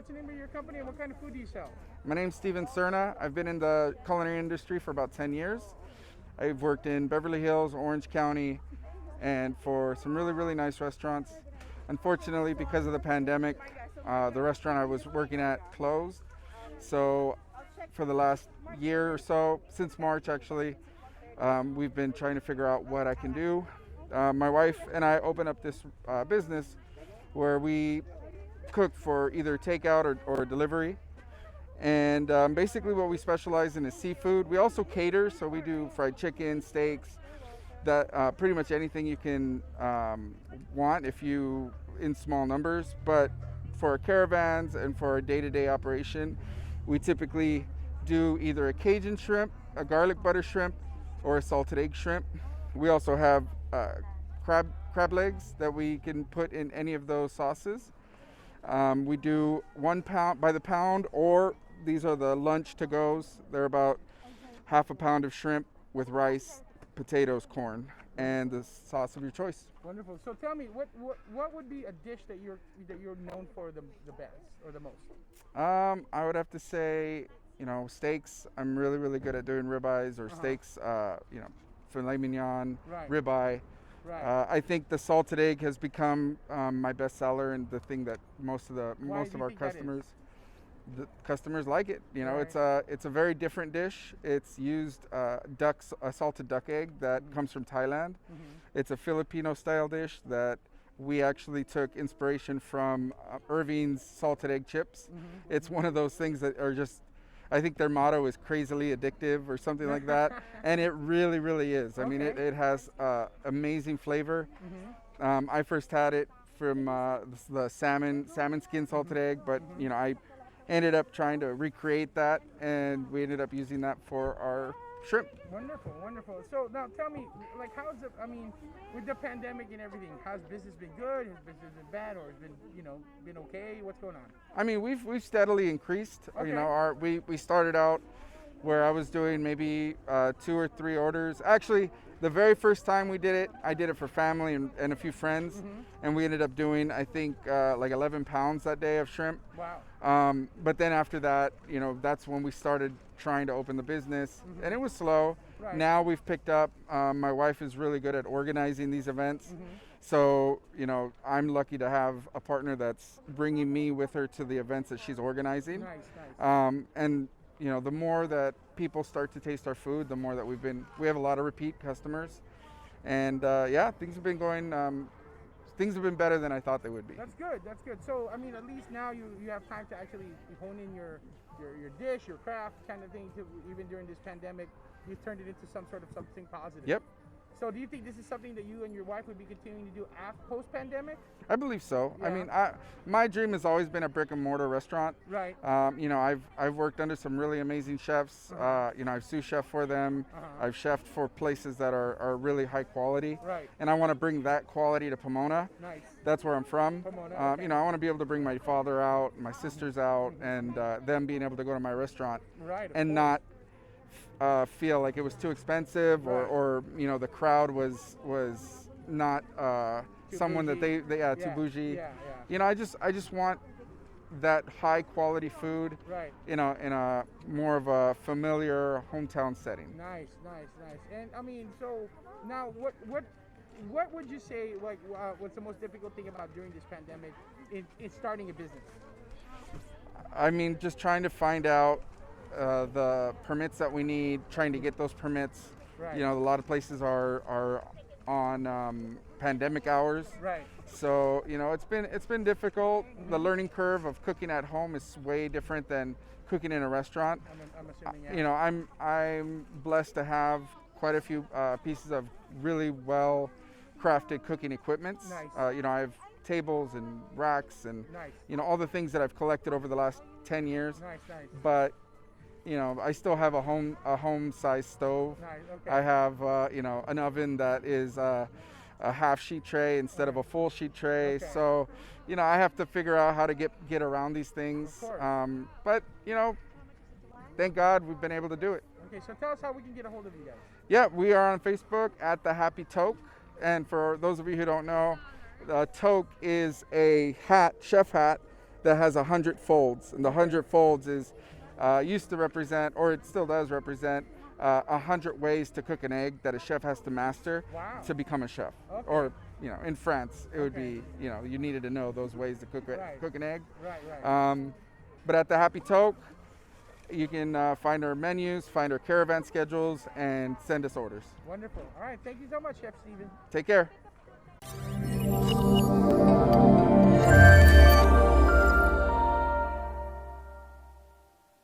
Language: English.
the name of your company and what kind of food do you sell? My name's Serrano. I've been in the culinary industry for about 10 years. I've worked in Beverly Hills, Orange County, and for some really, really nice restaurants. Unfortunately, because of the pandemic, the restaurant I was working at closed. So for the last year or so, since March actually, we've been trying to figure out what I can do. My wife and I opened up this business where we cook for either takeout or delivery. And basically what we specialize in is seafood. We also cater, so we do fried chicken, steaks, that pretty much anything you can want if you in small numbers. But for our caravans and for our day-to-day operation, we typically do either a Cajun shrimp, a garlic butter shrimp, or a salted egg shrimp. We also have crab legs that we can put in any of those sauces. We do 1 pound by the pound, or these are the lunch to goes. They're about half a pound of shrimp with rice, potatoes, corn, and the sauce of your choice. Wonderful. So tell me, what would be a dish that you're known for the best or the most? I would have to say, steaks. I'm really, really good at doing ribeyes or steaks. Filet mignon, Right. ribeye. Right. I think the salted egg has become my best seller and the thing that most of Why do you our think that is? customers like it. Right. It's a very different dish. It's used a salted duck egg that comes from Thailand. It's a Filipino style dish that we actually took inspiration from Irving's salted egg chips. It's one of those things that are just, I think their motto is crazily addictive or something like that, and it really, really is. I mean, Okay. it has amazing flavor. I first had it from the salmon skin salted egg, but I ended up trying to recreate that, and we ended up using that for our shrimp. Wonderful, wonderful. So now tell me, like, with the pandemic and everything, how's business been good? Has business been bad, or has been okay? What's going on? I mean, we've steadily increased. Okay. We started out where I was doing maybe 2 or 3 orders. Actually, the very first time we did it, I did it for family and a few friends, and we ended up doing, I think, like 11 pounds that day of shrimp. Wow. But then after that, that's when we started trying to open the business, and it was slow. Right. Now we've picked up. My wife is really good at organizing these events. So, I'm lucky to have a partner that's bringing me with her to the events that she's organizing. Nice. And the more that people start to taste our food, the more that we have a lot of repeat customers. And things have been going, things have been better than I thought they would be. That's good. That's good. So I mean, at least now you have time to actually hone in your dish, your craft kind of thing. Even during this pandemic, you turned it into something positive. Yep. So do you think this is something that you and your wife would be continuing to do post-pandemic? I believe so. I Yeah. mean, my dream has always been a brick and mortar restaurant. Right. I've worked under some really amazing chefs. I've sous chef for them. I've chefed for places that are really high quality. Right. And I want to bring that quality to Pomona. Nice. That's where I'm from. Pomona, okay. I want to be able to bring my father out, my sisters out, and them being able to go to my restaurant Right. and not feel like it was too expensive or the crowd was not someone bougie. that they too bougie. Yeah. I just want that high quality food Right. in a more of a familiar hometown setting. Nice. And I mean, so now what would you say what's the most difficult thing about during this pandemic in starting a business? I mean, just trying to find out the permits that we need, trying to get those permits. Right. A lot of places are on pandemic hours. Right. So it's been difficult. The learning curve of cooking at home is way different than cooking in a restaurant. I'm assuming. Yeah. I'm blessed to have quite a few pieces of really well crafted cooking equipments. Nice. I have tables and racks and Nice. all the things that I've collected over the last 10 years. Nice. But I still have a home size stove. Nice. Okay. I have an oven that is a half sheet tray instead of a full sheet tray. Okay. So I have to figure out how to get around these things. Of course. But thank God we've been able to do it. Okay, so tell us how we can get a hold of you guys. Yeah, we are on Facebook at the Happy Toque. And for those of you who don't know, Toque is a chef hat that has 100 folds, and the 100 folds is used to represent, or it still does represent, 100 ways to cook an egg that a chef has to master to become a chef. Okay. Or, you know, in France, it would be, you know, you needed to know those ways to cook an egg. Right. But at the Happy Toque, you can find our menus, find our caravan schedules, and send us orders. Wonderful. All right. Thank you so much, Chef Steven. Take care.